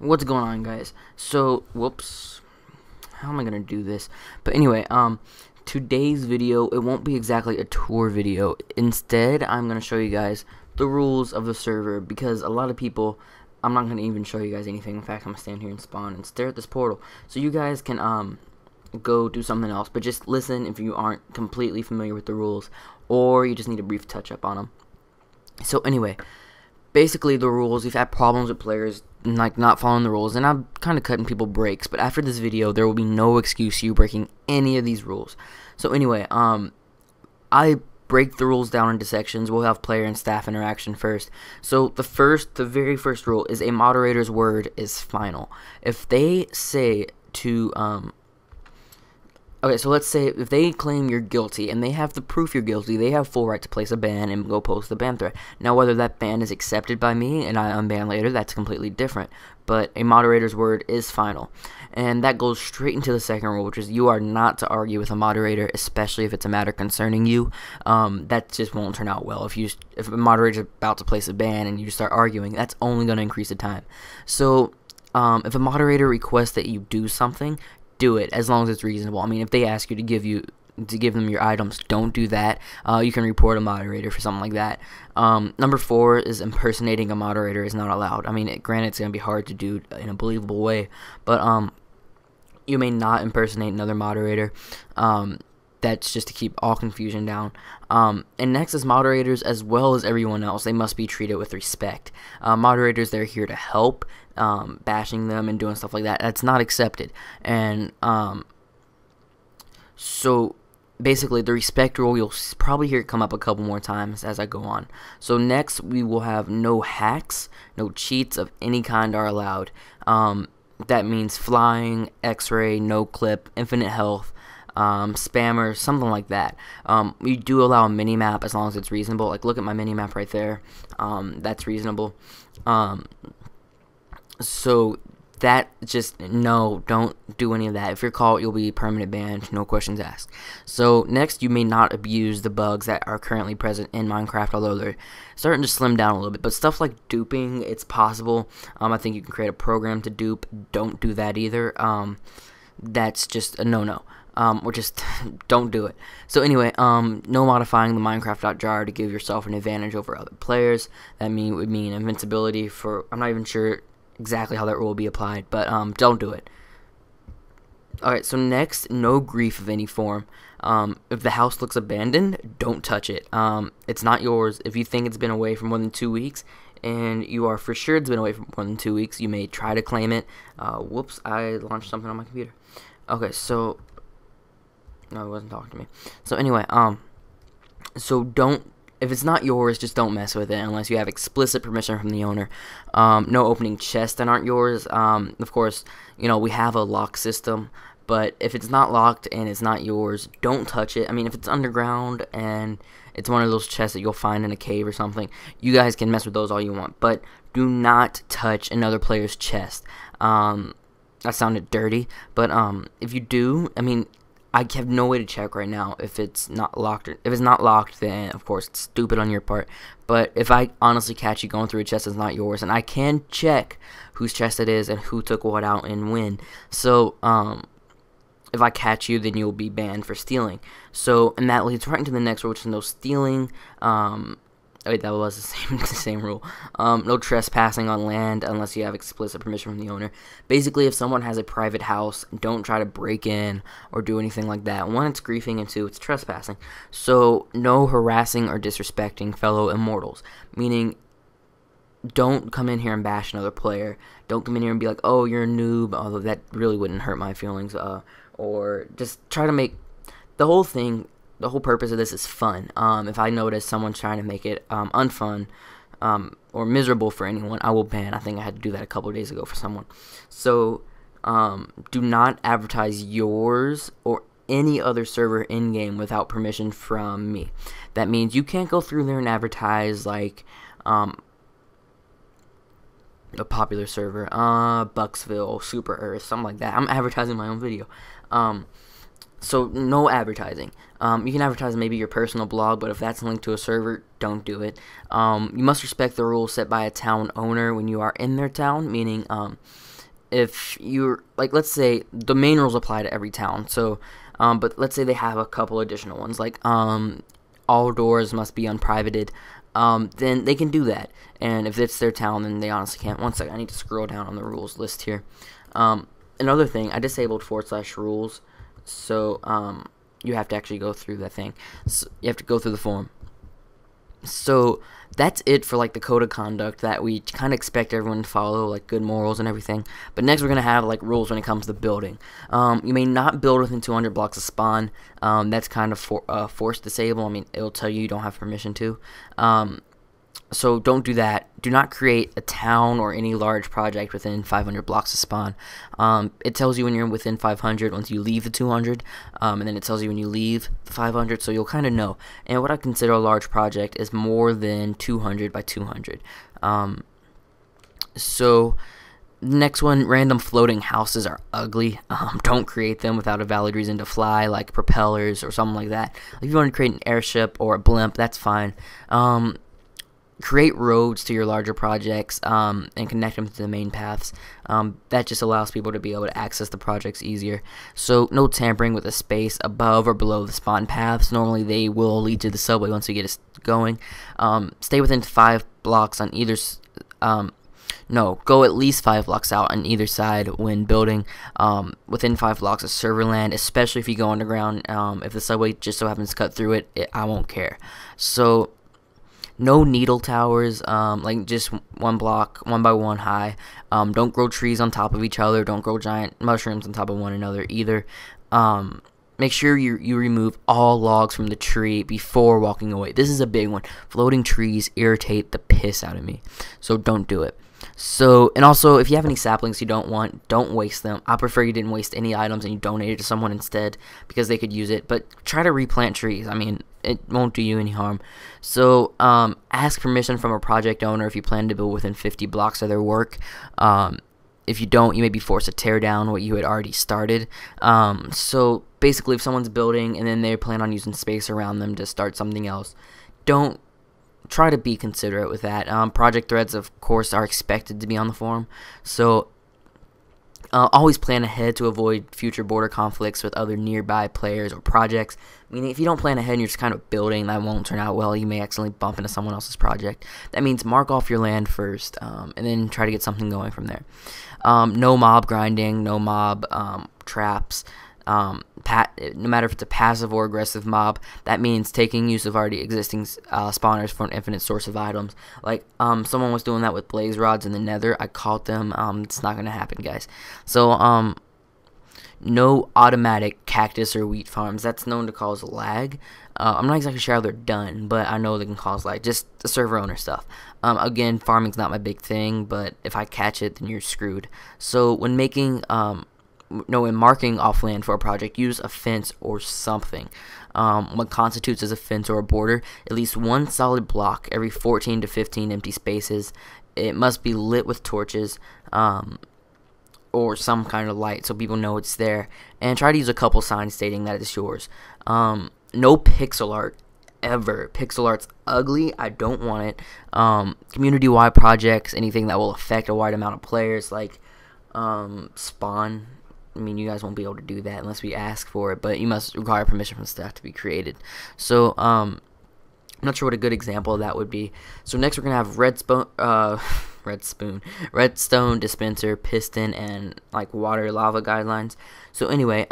What's going on, guys? So, whoops, how am I gonna do this? But anyway, today's video, it won't be exactly a tour video. Instead, I'm gonna show you guys the rules of the server, because a lot of people, I'm not gonna even show you guys anything. In fact, I'm gonna stand here and spawn and stare at this portal, so you guys can go do something else. But just listen if you aren't completely familiar with the rules, or you just need a brief touch up on them. So anyway, basically the rules, we've had problems with players like not following the rules, and I'm kind of cutting people breaks, but after this video there will be no excuse you breaking any of these rules. So anyway, I break the rules down into sections. We'll have player and staff interaction first. So the very first rule is a moderator's word is final. If they say to okay, so let's say if they claim you're guilty and they have the proof you're guilty, they have full right to place a ban and go post the ban thread. Now, whether that ban is accepted by me and I unban later, that's completely different. But a moderator's word is final. And that goes straight into the second rule, which is you are not to argue with a moderator, especially if it's a matter concerning you. That just won't turn out well. If a moderator is about to place a ban and you start arguing, that's only going to increase the time. So if a moderator requests that you do something, do it as long as it's reasonable. I mean, if they ask you to give them your items, don't do that. You can report a moderator for something like that. Number 4 is impersonating a moderator is not allowed. I mean, granted, it's gonna be hard to do in a believable way, but you may not impersonate another moderator. That's just to keep all confusion down. And next is moderators, as well as everyone else, they must be treated with respect. Moderators, they're here to help. Bashing them and doing stuff like that, that's not accepted. And so basically the respect rule, you'll probably hear it come up a couple more times as I go on. So next we will have no hacks, no cheats of any kind are allowed. That means flying, x-ray, no clip, infinite health, spammers, something like that. We do allow a mini-map as long as it's reasonable. Like, look at my mini-map right there. That's reasonable. So that just, no, don't do any of that. If you're caught, you'll be permanent banned, no questions asked. So next, you may not abuse the bugs that are currently present in Minecraft, although they're starting to slim down a little bit. But stuff like duping, it's possible. I think you can create a program to dupe. Don't do that either. That's just a no-no. Or just don't do it. So anyway, no modifying the Minecraft.jar to give yourself an advantage over other players. That would mean invincibility for, I'm not even sure exactly how that rule will be applied, but don't do it. Alright, so next, no grief of any form. If the house looks abandoned, don't touch it. It's not yours. If you think it's been away for more than 2 weeks, and you are for sure it's been away for more than 2 weeks, you may try to claim it. Whoops, I launched something on my computer. Okay, so no, it wasn't talking to me. So anyway, so if it's not yours, just don't mess with it unless you have explicit permission from the owner. No opening chests that aren't yours. Of course, you know, we have a lock system, but if it's not locked and it's not yours, don't touch it. I mean, if it's underground and it's one of those chests that you'll find in a cave or something, you guys can mess with those all you want, but do not touch another player's chest. That sounded dirty, but if you do, I mean, I have no way to check right now if it's not locked. If it's not locked, then of course it's stupid on your part. But if I honestly catch you going through a chest that's not yours, and I can check whose chest it is and who took what out and when. So if I catch you, then you'll be banned for stealing. So, and that leads right into the next rule, which is no stealing. Wait, that was the same rule. No trespassing on land unless you have explicit permission from the owner. Basically, if someone has a private house, don't try to break in or do anything like that. 1, it's griefing, and 2, it's trespassing. So, no harassing or disrespecting fellow immortals. Meaning, don't come in here and bash another player. Don't come in here and be like, oh, you're a noob, although that really wouldn't hurt my feelings. Or just try to make the whole thing. The whole purpose of this is fun. If I notice someone's trying to make it unfun or miserable for anyone, I will ban. I think I had to do that a couple of days ago for someone. So do not advertise yours or any other server in-game without permission from me. That means you can't go through there and advertise like a popular server, Bucksville, Super Earth, something like that. I'm advertising my own video. So no advertising. You can advertise maybe your personal blog, but if that's linked to a server, don't do it. You must respect the rules set by a town owner when you are in their town, meaning if you're like, let's say the main rules apply to every town. So, but let's say they have a couple additional ones, like all doors must be unprivated. Then they can do that. And if it's their town, then they honestly can't. One second, I need to scroll down on the rules list here. Another thing, I disabled /rules, so you have to actually go through that thing. So you have to go through the form. So that's it for like the code of conduct that we kind of expect everyone to follow, like good morals and everything. But next we're going to have like rules when it comes to building. You may not build within 200 blocks of spawn. That's kind of forced disable. I mean, it'll tell you don't have permission to. So don't do that. Do not create a town or any large project within 500 blocks of spawn. It tells you when you're within 500 once you leave the 200, and then it tells you when you leave the 500, so you'll kind of know. And what I consider a large project is more than 200 by 200. So next one, random floating houses are ugly. Don't create them without a valid reason to fly, like propellers or something like that. If you want to create an airship or a blimp, that's fine. Create roads to your larger projects and connect them to the main paths. That just allows people to be able to access the projects easier. So no tampering with the space above or below the spawn paths. Normally they will lead to the subway once you get it going. Stay within 5 blocks on either go at least 5 blocks out on either side when building. Within 5 blocks of server land, especially if you go underground. If the subway just so happens to cut through it, I won't care. So no needle towers, like just 1 block, 1 by 1 high. Don't grow trees on top of each other. Don't grow giant mushrooms on top of one another either. Make sure you remove all logs from the tree before walking away. This is a big one. Floating trees irritate the piss out of me, so don't do it. So, and also, if you have any saplings you don't want, don't waste them. I prefer you didn't waste any items and you donate it to someone instead, because they could use it. But try to replant trees. I mean, it won't do you any harm. So, ask permission from a project owner if you plan to build within 50 blocks of their work. If you don't, you may be forced to tear down what you had already started. So, basically, if someone's building and then they plan on using space around them to start something else, don't try to be considerate with that. Project threads, of course, are expected to be on the forum, so always plan ahead to avoid future border conflicts with other nearby players or projects. Meaning, if you don't plan ahead and you're just kind of building, that won't turn out well. You may accidentally bump into someone else's project. That means mark off your land first, and then try to get something going from there. No mob grinding, no mob traps. No matter if it's a passive or aggressive mob, that means taking use of already existing spawners for an infinite source of items. Like someone was doing that with blaze rods in the nether. I caught them. It's not gonna happen, guys. So no automatic cactus or wheat farms. That's known to cause lag. I'm not exactly sure how they're done, but I know they can cause lag. Just the server owner stuff. Again, farming's not my big thing, but if I catch it, then you're screwed. So when making when marking off land for a project, use a fence or something. What constitutes as a fence or a border? At least 1 solid block every 14 to 15 empty spaces. It must be lit with torches or some kind of light so people know it's there. And try to use a couple signs stating that it's yours. No pixel art ever. Pixel art's ugly. I don't want it. Community-wide projects, anything that will affect a wide amount of players, like spawn. I mean, you guys won't be able to do that unless we ask for it, but you must require permission from staff to be created. So, I'm not sure what a good example of that would be. So next we're going to have redstone dispenser, piston, and like water lava guidelines. So anyway,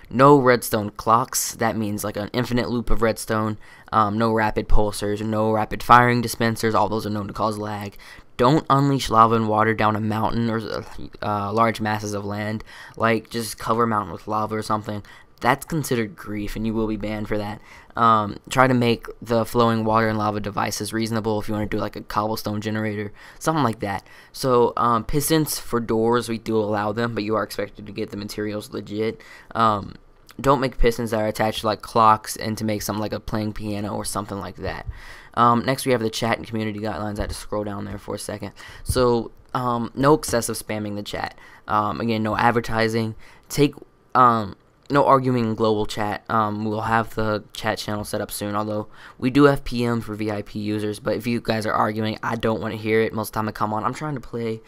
no redstone clocks. That means like an infinite loop of redstone. No rapid pulsers, no rapid firing dispensers. All those are known to cause lag. Don't unleash lava and water down a mountain or large masses of land. Like, just cover a mountain with lava or something. That's considered grief, and you will be banned for that. Try to make the flowing water and lava devices reasonable if you want to do, like, a cobblestone generator. Something like that. So, pistons for doors, we do allow them, but you are expected to get the materials legit. Don't make pistons that are attached to, like, clocks and to make something like a playing piano or something like that. Next we have the chat and community guidelines. I had to scroll down there for a second. So, no excessive spamming the chat. Again, no advertising. No arguing in global chat. We'll have the chat channel set up soon, although we do have PM for VIP users, but if you guys are arguing, I don't want to hear it. Most of the time I come on, I'm trying to play.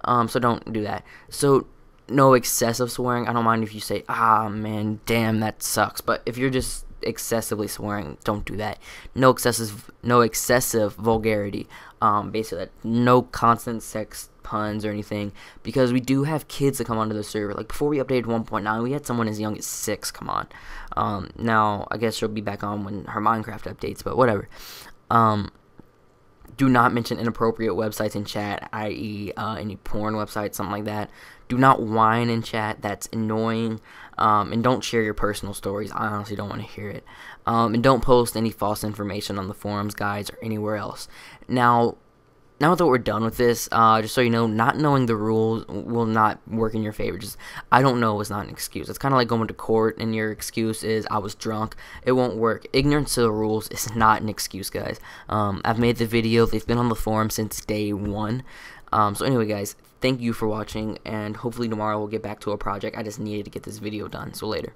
So don't do that. So no excessive swearing. I don't mind if you say, ah, man, damn, that sucks. But if you're just excessively swearing, don't do that. No excessive vulgarity. Basically, no constant sex puns or anything, because we do have kids that come onto the server. Like, before we updated 1.9, we had someone as young as 6 come on. Now I guess she'll be back on when her Minecraft updates, but whatever. Do not mention inappropriate websites in chat, i.e. Any porn websites, something like that. Do not whine in chat. That's annoying. And don't share your personal stories. I honestly don't want to hear it. And don't post any false information on the forums, guys, or anywhere else. Now that we're done with this, just so you know, not knowing the rules will not work in your favor. Just, I don't know is not an excuse. It's kind of like going to court and your excuse is, I was drunk. It won't work. Ignorance of the rules is not an excuse, guys. I've made the video. They've been on the forum since day 1. So anyway, guys, thank you for watching, and hopefully tomorrow we'll get back to a project. I just needed to get this video done. So later.